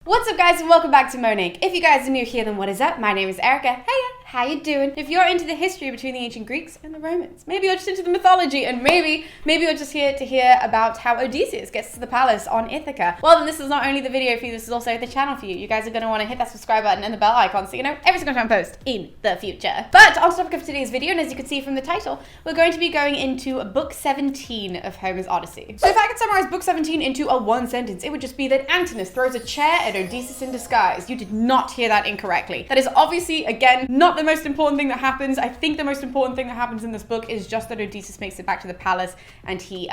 What's up guys and welcome back to Monique. If you guys are new here, then what is up? My name is Erica. Hey, how you doing? If you're into the history between the ancient Greeks and the Romans, maybe you're just into the mythology, and maybe you're just here to hear about how Odysseus gets to the palace on Ithaca, well then this is not only the video for you, this is also the channel for you. You guys are going to want to hit that subscribe button and the bell icon so you know every single time I post in the future. But on the topic of today's video, and as you can see from the title, we're going to be going into book 17 of Homer's Odyssey. So if I could summarize book 17 into a one sentence, it would just be that Antinous throws a chair at Odysseus in disguise. You did not hear that incorrectly. That is obviously, again, not the most important thing that happens. I think the most important thing that happens in this book is just that Odysseus makes it back to the palace and he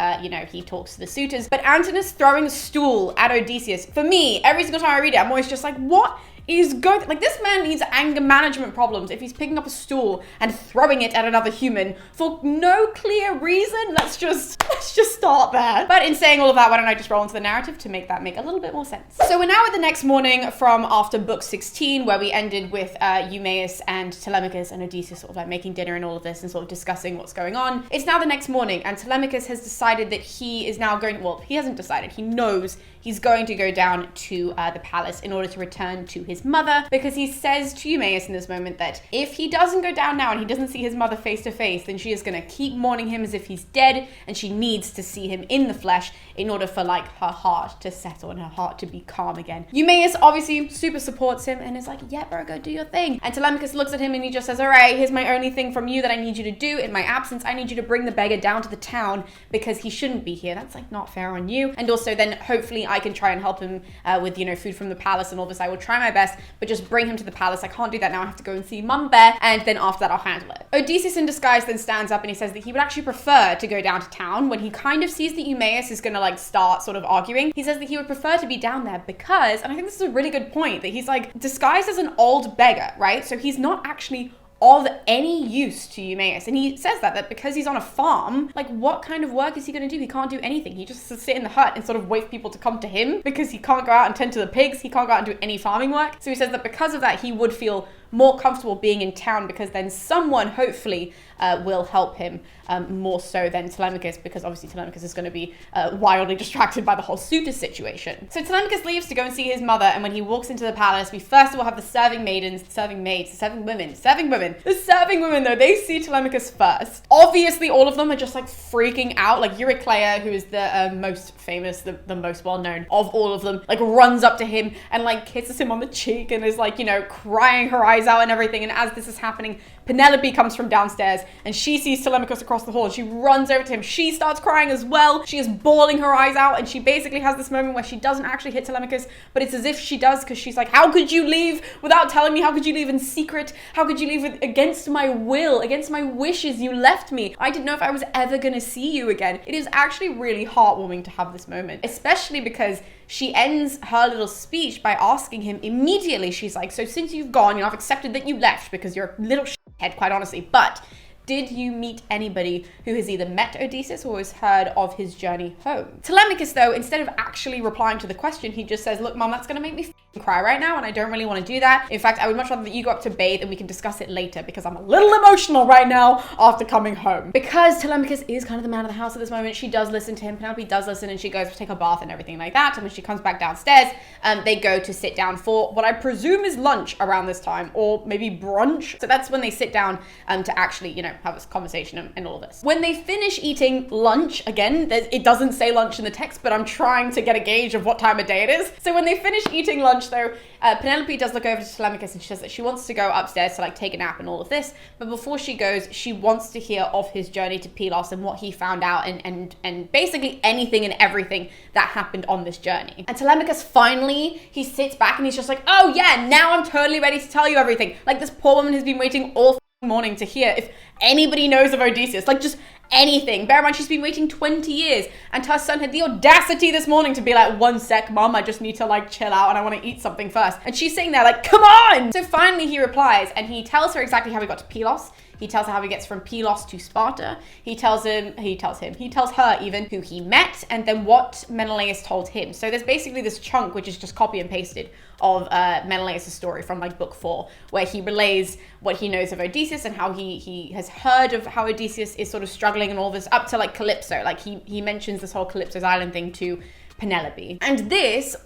talks to the suitors. But Antinous throwing a stool at Odysseus, for me, every single time I read it, I'm always just like, what is going, like, this man needs anger management problems if he's picking up a stool and throwing it at another human for no clear reason. Let's just start there. But in saying all of that, why don't I just roll into the narrative to make that make a little bit more sense. So we're now at the next morning from after book 16, where we ended with Eumaeus and Telemachus and Odysseus sort of like making dinner and all of this and sort of discussing what's going on. It's now the next morning and Telemachus has decided that he is now going, well, he hasn't decided, he knows he's going to go down to the palace in order to return to his mother, because he says to Eumaeus in this moment that if he doesn't go down now and he doesn't see his mother face to face, then she is going to keep mourning him as if he's dead, and she needs to see him in the flesh in order for like her heart to settle and her heart to be calm again. Eumaeus obviously super supports him and is like, yeah bro, go do your thing. And Telemachus looks at him and he just says, all right, here's my only thing from you that I need you to do in my absence. I need you to bring the beggar down to the town because he shouldn't be here. That's like not fair on you. And also then hopefully I can try and help him with, food from the palace and all this. I will try my best, but just bring him to the palace. I can't do that now. I have to go and see Mum Bear, and then after that I'll handle it. Odysseus in disguise then stands up and he says that he would actually prefer to go down to town when he kind of sees that Eumaeus is gonna like start sort of arguing. He says that he would prefer to be down there because, and I think this is a really good point, that he's like disguised as an old beggar, right? So he's not actually of any use to Eumaeus. And he says that because he's on a farm, like what kind of work is he going to do? He can't do anything. He just has to sit in the hut and sort of wait for people to come to him because he can't go out and tend to the pigs. He can't go out and do any farming work. So he says that because of that, he would feel more comfortable being in town because then someone hopefully will help him more so than Telemachus, because obviously Telemachus is going to be wildly distracted by the whole suitor situation. So Telemachus leaves to go and see his mother, and when he walks into the palace, we first of all have the serving women though, they see Telemachus first. Obviously all of them are just like freaking out. Like Eurycleia, who is the most famous, the most well-known of all of them, like runs up to him and like kisses him on the cheek and is like, crying her eyes out and everything. And as this is happening, Penelope comes from downstairs and she sees Telemachus across the hall and she runs over to him. She starts crying as well. She is bawling her eyes out, and she basically has this moment where she doesn't actually hit Telemachus, but it's as if she does, because she's like, how could you leave without telling me? How could you leave in secret? How could you leave against my will, against my wishes? You left me. I didn't know if I was ever gonna see you again. It is actually really heartwarming to have this moment, especially because she ends her little speech by asking him immediately. She's like, so since you've gone, I've accepted that you left because you're a little shithead, quite honestly, but did you meet anybody who has either met Odysseus or has heard of his journey home? Telemachus, though, instead of actually replying to the question, he just says, look, Mom, that's gonna make me cry right now, and I don't really want to do that. In fact, I would much rather that you go up to bathe and we can discuss it later, because I'm a little emotional right now after coming home. Because Telemachus is kind of the man of the house at this moment, she does listen to him. Penelope does listen, and she goes to take a bath and everything like that. And when she comes back downstairs, they go to sit down for what I presume is lunch around this time, or maybe brunch. So that's when they sit down to actually, have this conversation and all of this. When they finish eating lunch, again, it doesn't say lunch in the text, but I'm trying to get a gauge of what time of day it is. So when they finish eating lunch, though, Penelope does look over to Telemachus and she says that she wants to go upstairs to like take a nap and all of this, but before she goes, she wants to hear of his journey to Pylos and what he found out, and basically anything and everything that happened on this journey. And Telemachus finally, he sits back and he's just like, oh yeah, now I'm totally ready to tell you everything. Like, this poor woman has been waiting all morning to hear if anybody knows of Odysseus, like just anything. Bear in mind, she's been waiting 20 years, and her son had the audacity this morning to be like, one sec, Mom, I just need to like chill out and I want to eat something first. And she's sitting there like, come on! So finally he replies and he tells her exactly how he got to Pylos. He tells her how he gets from Pylos to Sparta. He tells her even who he met, and then what Menelaus told him. So there's basically this chunk which is just copy and pasted of Menelaus' story from like book 4, where he relays what he knows of Odysseus and how he has heard of how Odysseus is sort of struggling and all this up to like Calypso. Like he mentions this whole Calypso's island thing to Penelope. And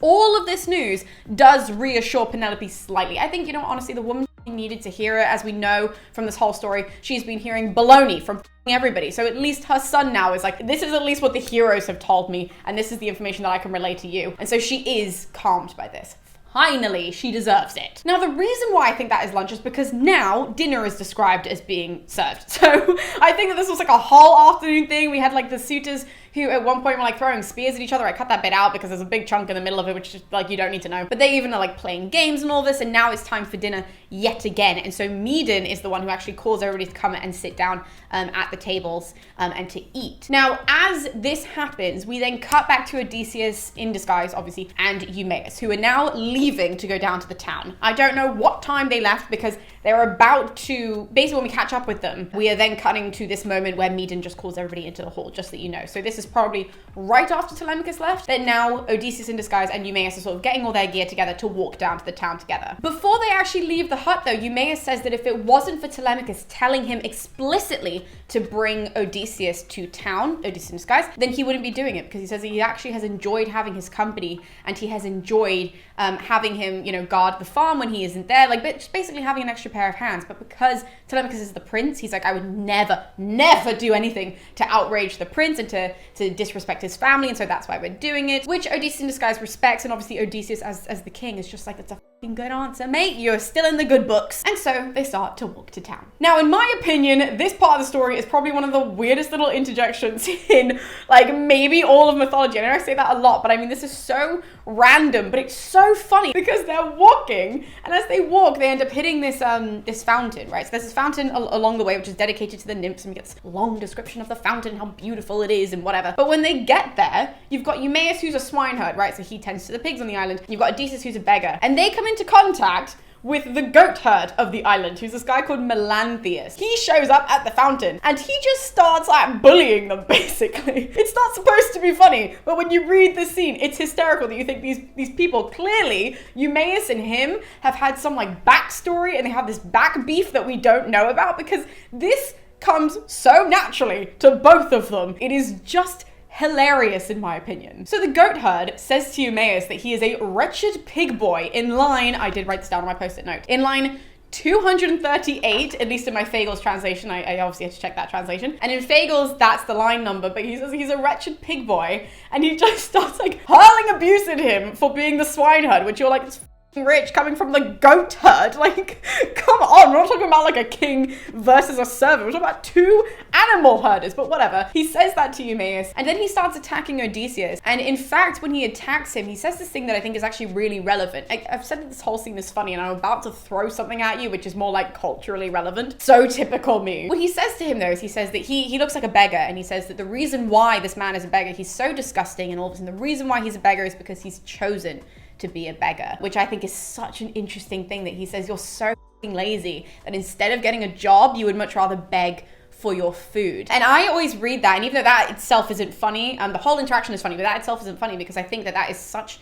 all of this news does reassure Penelope slightly. I think, honestly, the woman needed to hear it. As we know from this whole story, she's been hearing baloney from everybody. So at least her son now is like, this is at least what the heroes have told me, and this is the information that I can relay to you. And so she is calmed by this. Finally, she deserves it. Now, the reason why I think that is lunch is because now dinner is described as being served. So I think that this was like a whole afternoon thing. We had like the suitors who at one point were like throwing spears at each other. I cut that bit out because there's a big chunk in the middle of it, which is like, you don't need to know. But they even are like playing games and all this, and now it's time for dinner yet again. And so Medon is the one who actually calls everybody to come and sit down at the tables and to eat. Now, as this happens, we then cut back to Odysseus in disguise, obviously, and Eumaeus, who are now leaving to go down to the town. I don't know what time they left because they're about to, basically when we catch up with them, we are then cutting to this moment where Medon just calls everybody into the hall, just so you know. So this is probably right after Telemachus left. Then now Odysseus in disguise and Eumaeus are sort of getting all their gear together to walk down to the town together. Before they actually leave the hut though, Eumaeus says that if it wasn't for Telemachus telling him explicitly to bring Odysseus to town, Odysseus in disguise, then he wouldn't be doing it, because he says that he actually has enjoyed having his company and he has enjoyed having him, guard the farm when he isn't there, like just basically having an extra pair of hands. But because Telemachus is the prince, he's like, I would never do anything to outrage the prince and to disrespect his family, and so that's why we're doing it, which Odysseus in disguise respects. And obviously Odysseus as the king is just like, that's a fucking good answer, mate, you're still in the good books. And so they start to walk to town. Now, in my opinion, this part of the story is probably one of the weirdest little interjections in like maybe all of mythology. I know I say that a lot, but I mean, this is so random, but it's so funny because they're walking, and as they walk, they end up hitting this this fountain, right? So there's this fountain along the way, which is dedicated to the nymphs, and we get this long description of the fountain, how beautiful it is and whatever. But when they get there, you've got Eumaeus, who's a swineherd, right? So he tends to the pigs on the island. You've got Odysseus, who's a beggar, and they come into contact with the goat herd of the island, who's this guy called Melanthius. He shows up at the fountain and he just starts like bullying them, basically. It's not supposed to be funny, but when you read the scene, it's hysterical that you think these people, clearly Eumaeus and him have had some like backstory, and they have this back beef that we don't know about, because this comes so naturally to both of them. It is just hilarious in my opinion. So the goat herd says to Eumaeus that he is a wretched pig boy in line, I did write this down on my post-it note, in line 238, at least in my Fagel's translation. I obviously had to check that translation. And in Fagel's, that's the line number, but he says he's a wretched pig boy, and he just starts like hurling abuse at him for being the swineherd, which you're like, this rich coming from the goat herd, like, come on, we're not talking about like a king versus a servant, we're talking about two animal herders, but whatever. He says that to Eumaeus, and then he starts attacking Odysseus. And in fact, when he attacks him, he says this thing that I think is actually really relevant. I've said that this whole scene is funny, and I'm about to throw something at you which is more like culturally relevant. So typical me. What he says to him though is he says that he looks like a beggar, and he says that the reason why this man is a beggar, he's so disgusting and all this, and the reason why he's a beggar is because he's chosen to be a beggar, which I think is such an interesting thing, that he says you're so lazy that instead of getting a job, you would much rather beg for your food. And I always read that, and even though that itself isn't funny, the whole interaction is funny, but that itself isn't funny, because I think that is such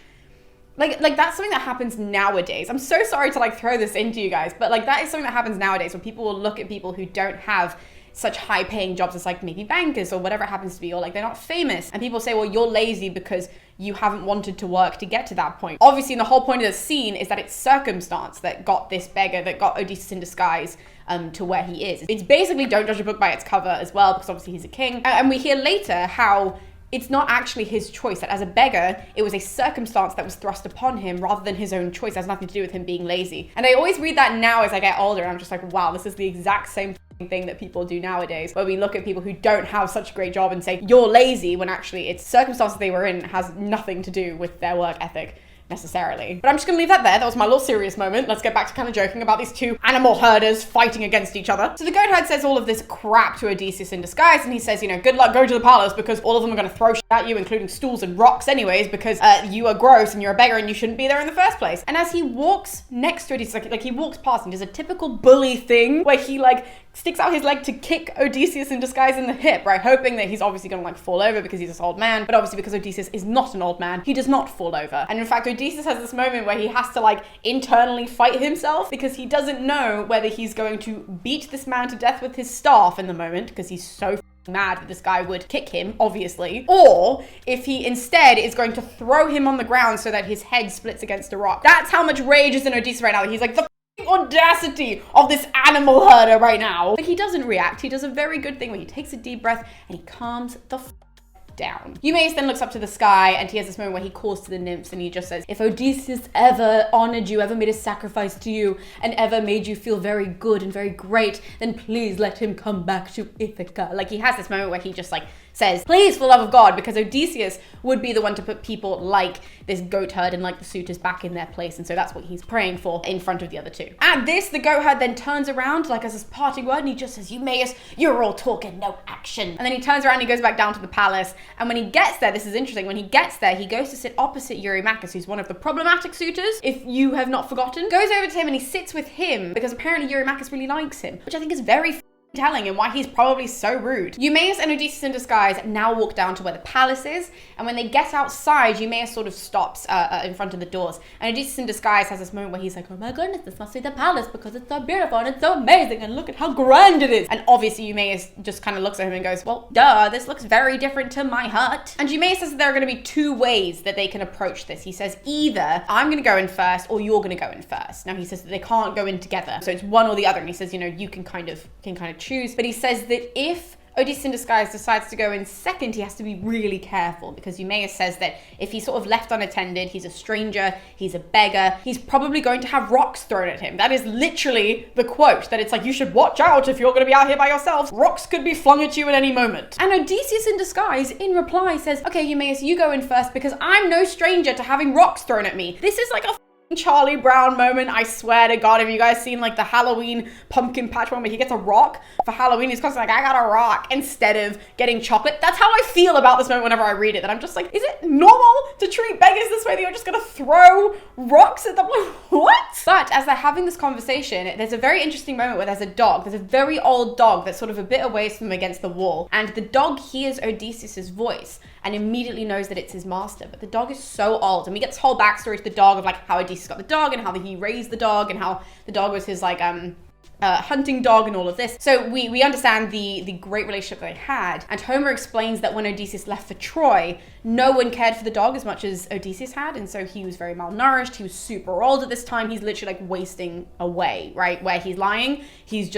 like that's something that happens nowadays. I'm so sorry to like throw this into you guys, but like that is something that happens nowadays, when people will look at people who don't have such high paying jobs as like maybe bankers or whatever it happens to be, or like they're not famous, and people say, well, you're lazy because you haven't wanted to work to get to that point. Obviously, the whole point of the scene is that it's circumstance that got this beggar, that got Odysseus in disguise to where he is. It's basically don't judge a book by its cover as well, because obviously he's a king. And we hear later how it's not actually his choice, that as a beggar, it was a circumstance that was thrust upon him rather than his own choice. It has nothing to do with him being lazy. And I always read that now as I get older, and I'm just like, wow, this is the exact same thing that people do nowadays, where we look at people who don't have such a great job and say, you're lazy, when actually it's circumstances they were in, has nothing to do with their work ethic necessarily. But I'm just gonna leave that there. That was my little serious moment. Let's get back to kind of joking about these two animal herders fighting against each other. So the goat herd says all of this crap to Odysseus in disguise, and he says, good luck going to the palace, because all of them are gonna throw shit at you, including stools and rocks anyways, because you are gross and you're a beggar and you shouldn't be there in the first place. And as he walks next to Odysseus, like he walks past and does a typical bully thing where he like sticks out his leg to kick Odysseus in disguise in the hip, right? Hoping that he's obviously gonna like fall over because he's this old man, but obviously because Odysseus is not an old man, he does not fall over. And in fact, Odysseus has this moment where he has to like internally fight himself, because he doesn't know whether he's going to beat this man to death with his staff in the moment, because he's so mad that this guy would kick him, obviously, or if he instead is going to throw him on the ground so that his head splits against a rock. That's how much rage is in Odysseus right now. He's like, the audacity of this animal herder right now. But he doesn't react. He does a very good thing where he takes a deep breath and he calms the down. Eumaeus then looks up to the sky and he has this moment where he calls to the nymphs and he just says, if Odysseus ever honored you, ever made a sacrifice to you, and ever made you feel very good and very great, then please let him come back to Ithaca. Like, he has this moment where he just like says, please, for the love of God, because Odysseus would be the one to put people like this goat herd and like the suitors back in their place. And so that's what he's praying for in front of the other two. At this, the goat herd then turns around like as his parting word and he just says, Eumaeus, you're all talk and no action. And then he turns around and he goes back down to the palace. And when he gets there, this is interesting, when he gets there, he goes to sit opposite Eurymachus, who's one of the problematic suitors, if you have not forgotten, goes over to him and he sits with him because apparently Eurymachus really likes him, which I think is very telling and why he's probably so rude. Eumaeus and Odysseus in disguise now walk down to where the palace is, and when they get outside, Eumaeus sort of stops in front of the doors, and Odysseus in disguise has this moment where he's like, oh my goodness, this must be the palace because it's so beautiful and it's so amazing and look at how grand it is. And obviously Eumaeus just kind of looks at him and goes, well, duh, this looks very different to my hut. And Eumaeus says that there are going to be two ways that they can approach this. He says either I'm going to go in first or you're going to go in first. Now he says that they can't go in together, so it's one or the other, and he says, you know, you can kind of choose. But he says that if Odysseus in disguise decides to go in second, he has to be really careful because Eumaeus says that if he's sort of left unattended, he's a stranger, he's a beggar, he's probably going to have rocks thrown at him. That is literally the quote, that it's like, you should watch out if you're going to be out here by yourself. Rocks could be flung at you at any moment. And Odysseus in disguise in reply says, okay, Eumaeus, you go in first because I'm no stranger to having rocks thrown at me. This is like a Charlie Brown moment, I swear to God. Have you guys seen like the Halloween pumpkin patch one where he gets a rock for Halloween? He's constantly like, I got a rock, instead of getting chocolate. That's how I feel about this moment whenever I read it, that I'm just like, is it normal to treat beggars this way, that you're just gonna throw rocks at them? What? But as they're having this conversation, there's a very interesting moment where there's a dog. There's a very old dog that's sort of a bit away from them against the wall, and the dog hears Odysseus's voice and immediately knows that it's his master. But the dog is so old, and we get this whole backstory to the dog of like how Odysseus got the dog and how he raised the dog and how the dog was his like hunting dog and all of this. So we understand the great relationship they had. And Homer explains that when Odysseus left for Troy, no one cared for the dog as much as Odysseus had. And so he was very malnourished. He was super old at this time. He's literally like wasting away, right? Where he's lying, he's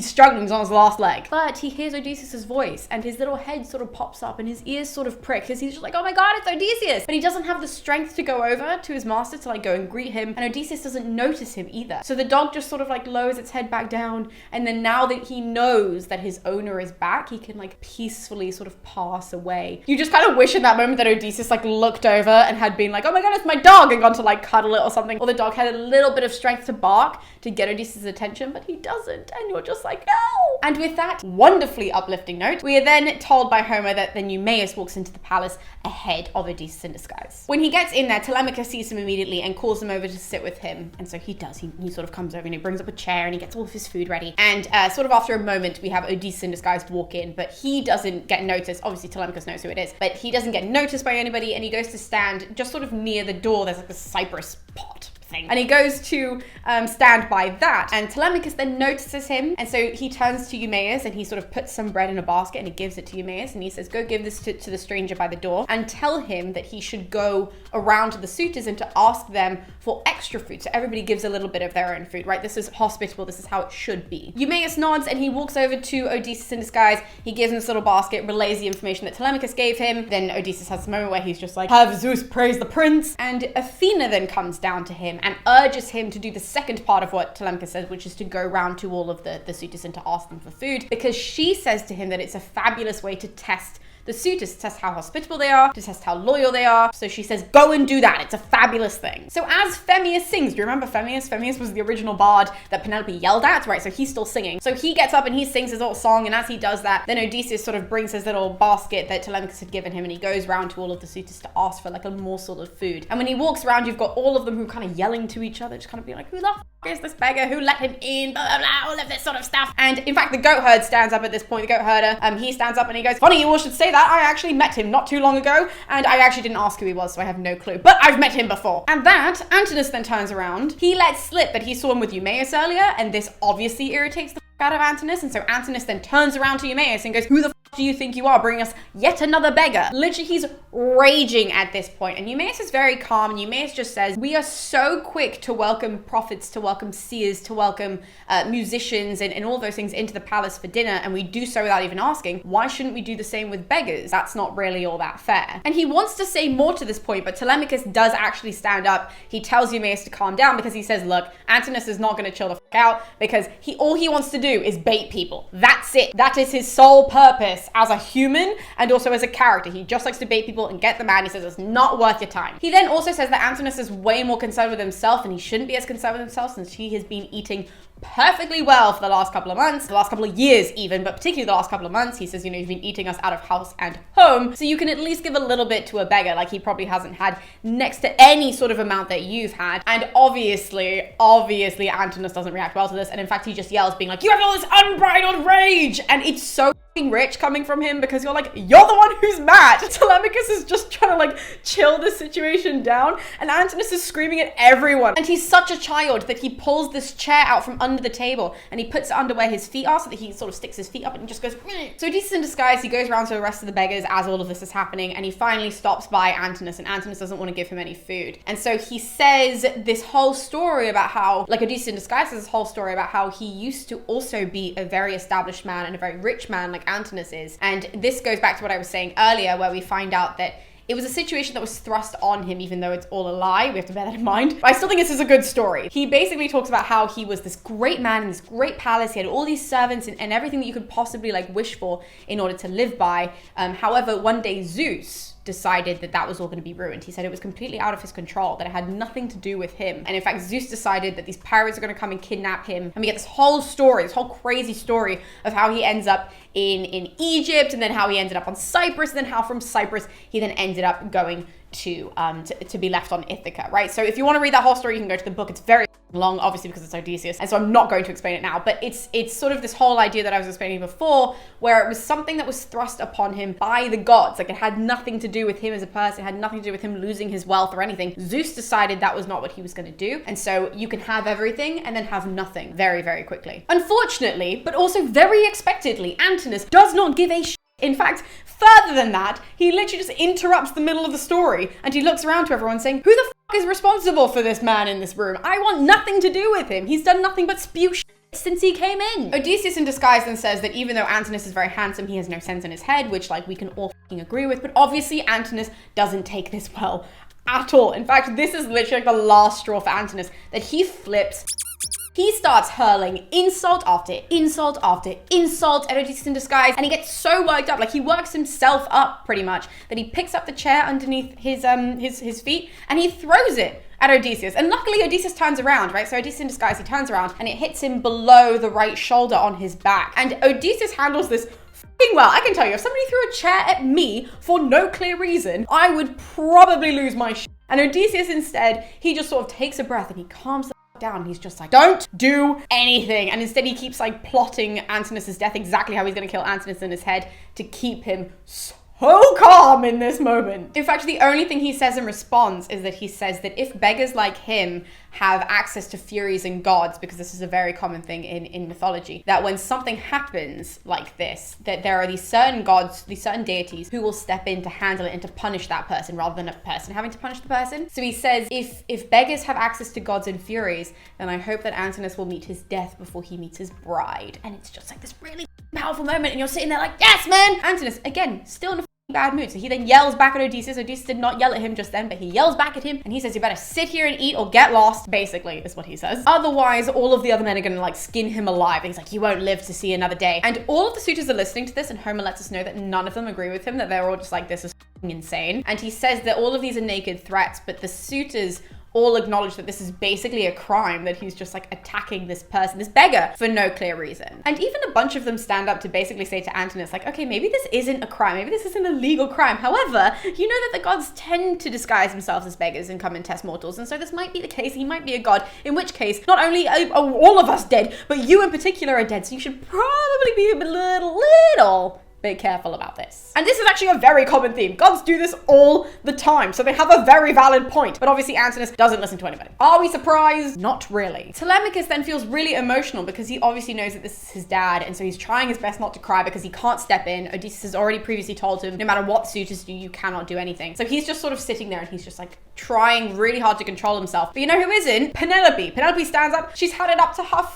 struggling, he's on his last leg. But he hears Odysseus's voice and his little head sort of pops up and his ears sort of prick because he's just like, oh my God, it's Odysseus. But he doesn't have the strength to go over to his master to like go and greet him. And Odysseus doesn't notice him either. So the dog just sort of like lowers its head back down, and then now that he knows that his owner is back, he can like peacefully sort of pass away. You just kind of wish in that moment that Odysseus like looked over and had been like, oh my God, it's my dog, and gone to like cuddle it or something, or the dog had a little bit of strength to bark to get Odysseus' attention, but he doesn't, and you're just like, no. And with that wonderfully uplifting note, we are then told by Homer that then Eumaeus walks into the palace ahead of Odysseus in disguise. When he gets in there, Telemachus sees him immediately and calls him over to sit with him, and so he does. He sort of comes over and he brings up a chair and he gets all of his food ready. And sort of after a moment, we have Odysseus in disguise walk in, but he doesn't get noticed. Obviously, Telemachus knows who it is, but he doesn't get noticed by anybody, and he goes to stand just sort of near the door. There's like a cypress pot thing, and he goes to stand by that, and Telemachus then notices him, and so he turns to Eumaeus and he sort of puts some bread in a basket and he gives it to Eumaeus, and he says, go give this to the stranger by the door and tell him that he should go around to the suitors and to ask them for extra food. So everybody gives a little bit of their own food, right? This is hospitable. This is how it should be. Eumaeus nods and he walks over to Odysseus in disguise. He gives him this little basket, relays the information that Telemachus gave him. Then Odysseus has a moment where he's just like, have Zeus praise the prince. And Athena then comes down to him and urges him to do the second part of what Telemachus says, which is to go around to all of the suitors and to ask them for food, because she says to him that it's a fabulous way to test the suitors, to test how hospitable they are, to test how loyal they are. So she says, go and do that. It's a fabulous thing. So as Phemius sings, do you remember Phemius? Phemius was the original bard that Penelope yelled at, right? So he's still singing. So he gets up and he sings his little song, and as he does that, then Odysseus sort of brings his little basket that Telemachus had given him, and he goes around to all of the suitors to ask for like a morsel of food. And when he walks around, you've got all of them who are kind of yelling to each other, just kind of being like, who the f is this beggar? Who let him in? Blah, blah, blah, all of this sort of stuff. And in fact, the goat herd stands up at this point. The goat herder, he stands up and he goes, funny you all should say that. I actually met him not too long ago, and I actually didn't ask who he was, so I have no clue. But I've met him before. And that, Antinous then turns around. He lets slip that he saw him with Eumaeus earlier, and this obviously irritates the f out of Antinous. And so Antinous then turns around to Eumaeus and goes, who the f do you think you are, bringing us yet another beggar? Literally, he's raging at this point. And Eumaeus is very calm, and Eumaeus just says, we are so quick to welcome prophets, to welcome seers, to welcome musicians and all those things into the palace for dinner, and we do so without even asking. Why shouldn't we do the same with beggars? That's not really all that fair. And he wants to say more to this point, but Telemachus does actually stand up. He tells Eumaeus to calm down because he says, look, Antinous is not going to chill the fuck out, because all he wants to do is bait people. That's it. That is his sole purpose as a human and also as a character. He just likes to bait people and get them out. He says it's not worth your time. He then also says that Antinous is way more concerned with himself, and he shouldn't be as concerned with himself since he has been eating perfectly well for the last couple of months, the last couple of years even, but particularly the last couple of months. He says, you've been eating us out of house and home, so you can at least give a little bit to a beggar. Like, he probably hasn't had next to any sort of amount that you've had. And obviously Antinous doesn't react well to this, and in fact he just yells, being like, you have all this unbridled rage, and it's so rich coming from him, because you're like, you're the one who's mad. Telemachus is just trying to like chill the situation down, and Antinous is screaming at everyone, and he's such a child that he pulls this chair out from under the table and he puts it under where his feet are so that he sort of sticks his feet up and he just goes. So Odysseus in disguise, he goes around to the rest of the beggars as all of this is happening, and he finally stops by Antinous, and Antinous doesn't want to give him any food, and so he says this whole story about how, like, Odysseus in disguise says this whole story about how he used to also be a very established man and a very rich man like Antinous is. And this goes back to what I was saying earlier, where we find out that it was a situation that was thrust on him, even though it's all a lie. We have to bear that in mind. But I still think this is a good story. He basically talks about how he was this great man in this great palace. He had all these servants and everything that you could possibly like wish for in order to live by. However, one day Zeus decided that was all going to be ruined. He said it was completely out of his control, that it had nothing to do with him. And in fact, Zeus decided that these pirates are going to come and kidnap him. And we get this whole story, this whole crazy story of how he ends up in Egypt, and then how he ended up on Cyprus, and then how from Cyprus he then ended up going to be left on Ithaca, right? So if you want to read that whole story, you can go to the book. It's very long, obviously, because it's Odysseus, and so I'm not going to explain it now, but it's sort of this whole idea that I was explaining before, where it was something that was thrust upon him by the gods. Like, it had nothing to do with him as a person, it had nothing to do with him losing his wealth or anything. Zeus decided that was not what he was going to do, and so you can have everything and then have nothing very, very quickly. Unfortunately, but also very expectedly, Antinous does not give a shit. In fact, further than that, he literally just interrupts the middle of the story, and he looks around to everyone saying, who the fuck is responsible for this man in this room? I want nothing to do with him. He's done nothing but spew shit since he came in. Odysseus in disguise then says that even though Antinous is very handsome, he has no sense in his head, which like we can all fucking agree with, but obviously Antinous doesn't take this well at all. In fact, this is literally like the last straw for Antinous, that he flips. He starts hurling insult after insult after insult at Odysseus in disguise, and he gets so worked up, like he works himself up pretty much, that he picks up the chair underneath his feet and he throws it at Odysseus. And luckily Odysseus turns around, right? So Odysseus in disguise, he turns around and it hits him below the right shoulder on his back. And Odysseus handles this well. I can tell you, if somebody threw a chair at me for no clear reason, I would probably lose my shit. And Odysseus instead, he just sort of takes a breath and he calms down. He's just like, don't do anything. And instead he keeps like plotting Antinous' death, exactly how he's going to kill Antinous in his head, to keep him so calm in this moment. In fact, the only thing he says in response is that he says that if beggars like him have access to furies and gods, because this is a very common thing in mythology, that when something happens like this, that there are these certain gods, these certain deities who will step in to handle it and to punish that person rather than a person having to punish the person. So he says, if beggars have access to gods and furies, then I hope that Antinous will meet his death before he meets his bride. And it's just like this really powerful moment, and you're sitting there like, yes, man! Antinous, again, still in a bad mood. So he then yells back at Odysseus. Odysseus did not yell at him just then, but he yells back at him and he says, you better sit here and eat or get lost, basically, is what he says. Otherwise, all of the other men are gonna like skin him alive. And he's like, you won't live to see another day. And all of the suitors are listening to this, and Homer lets us know that none of them agree with him, that they're all just like, this is insane. And he says that all of these are naked threats, but the suitors all acknowledge that this is basically a crime, that he's just like attacking this person, this beggar, for no clear reason. And even a bunch of them stand up to basically say to Antinous, like, okay, maybe this isn't a crime, maybe this isn't a legal crime. However, you know that the gods tend to disguise themselves as beggars and come and test mortals, and so this might be the case. He might be a god, in which case, not only are all of us dead, but you in particular are dead, so you should probably be a little be careful about this. And this is actually a very common theme. Gods do this all the time, so they have a very valid point. But obviously Antinous doesn't listen to anybody. Are we surprised? Not really. Telemachus then feels really emotional because he obviously knows that this is his dad, and so he's trying his best not to cry because he can't step in. Odysseus has already previously told him, no matter what suitors do, you cannot do anything. So he's just sort of sitting there and he's just like trying really hard to control himself. But you know who isn't? Penelope. Penelope stands up. She's had it up to her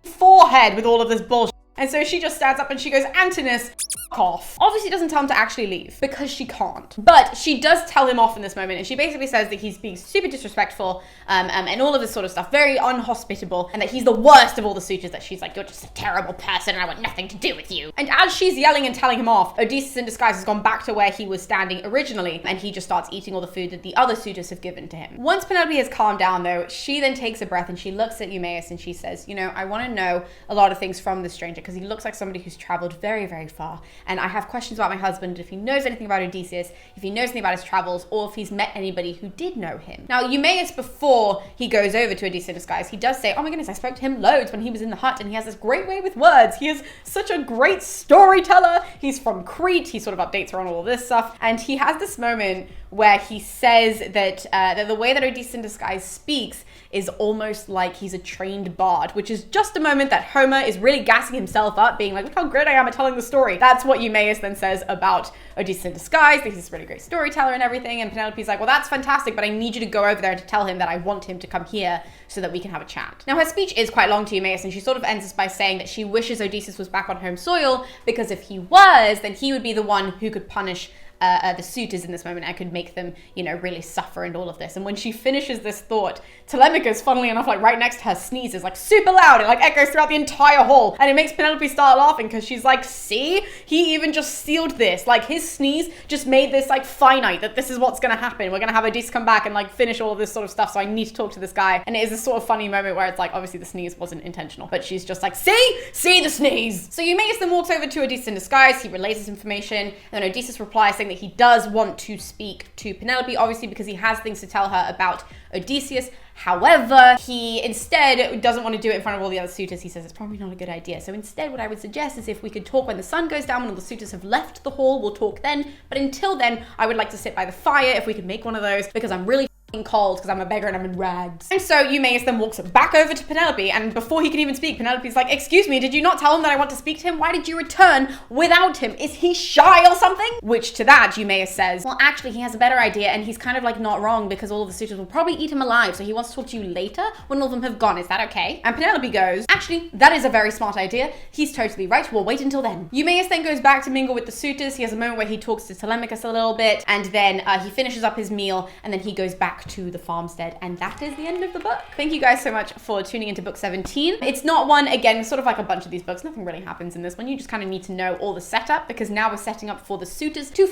forehead with all of this bullshit. And so she just stands up and she goes, Antinous, off. Obviously doesn't tell him to actually leave because she can't. But she does tell him off in this moment, and she basically says that he's being super disrespectful and all of this sort of stuff, very unhospitable, and that he's the worst of all the suitors, that she's like, you're just a terrible person and I want nothing to do with you. And as she's yelling and telling him off, Odysseus in disguise has gone back to where he was standing originally, and he just starts eating all the food that the other suitors have given to him. Once Penelope has calmed down though, she then takes a breath and she looks at Eumaeus and she says, you know, I want to know a lot of things from this stranger because he looks like somebody who's traveled very, very far, and I have questions about my husband, if he knows anything about Odysseus, if he knows anything about his travels, or if he's met anybody who did know him. Now, Eumaeus, before he goes over to Odysseus in disguise, he does say, oh my goodness, I spoke to him loads when he was in the hut, and he has this great way with words. He is such a great storyteller. He's from Crete. He sort of updates her on all of this stuff. And he has this moment where he says that the way that Odysseus in disguise speaks is almost like he's a trained bard, which is just a moment that Homer is really gassing himself up, being like, look how great I am at telling the story. That's what Eumaeus then says about Odysseus in disguise, that he's this really great storyteller and everything. And Penelope's like, well, that's fantastic, but I need you to go over there and to tell him that I want him to come here so that we can have a chat. Now, her speech is quite long to Eumaeus, and she sort of ends this by saying that she wishes Odysseus was back on home soil, because if he was, then he would be the one who could punish the suitors in this moment and could make them, you know, really suffer and all of this. And when she finishes this thought, Telemachus, funnily enough, like right next to her, sneezes like super loud. It like echoes throughout the entire hall, and it makes Penelope start laughing because she's like, see, he even just sealed this. Like his sneeze just made this like finite, that this is what's gonna happen. We're gonna have Odysseus come back and like finish all of this sort of stuff, so I need to talk to this guy. And it is this sort of funny moment where it's like, obviously the sneeze wasn't intentional, but she's just like, see the sneeze. So Eumaeus then walks over to Odysseus in disguise. He relays this information, and then Odysseus replies saying that he does want to speak to Penelope, obviously because he has things to tell her about Odysseus. However, he instead doesn't want to do it in front of all the other suitors. He says it's probably not a good idea. So instead, what I would suggest is if we could talk when the sun goes down, when all the suitors have left the hall, we'll talk then. But until then, I would like to sit by the fire if we could make one of those, because I'm really cold because I'm a beggar and I'm in rags. And so Eumaeus then walks back over to Penelope, and before he can even speak, Penelope's like, excuse me, did you not tell him that I want to speak to him? Why did you return without him? Is he shy or something? Which to that Eumaeus says, well, actually he has a better idea, and he's kind of like not wrong, because all of the suitors will probably eat him alive, so he wants to talk to you later when all of them have gone. Is that okay? And Penelope goes, actually, that is a very smart idea. He's totally right. We'll wait until then. Eumaeus then goes back to mingle with the suitors. He has a moment where he talks to Telemachus a little bit, and then he finishes up his meal, and then he goes back to the farmstead. And that is the end of the book. Thank you guys so much for tuning into book 17. It's not one, again, sort of like a bunch of these books. Nothing really happens in this one. You just kind of need to know all the setup, because now we're setting up for the suitors to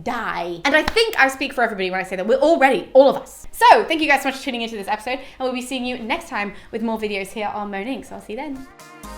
die. And I think I speak for everybody when I say that we're all ready, all of us. So thank you guys so much for tuning into this episode, and we'll be seeing you next time with more videos here on Monique. So I'll see you then.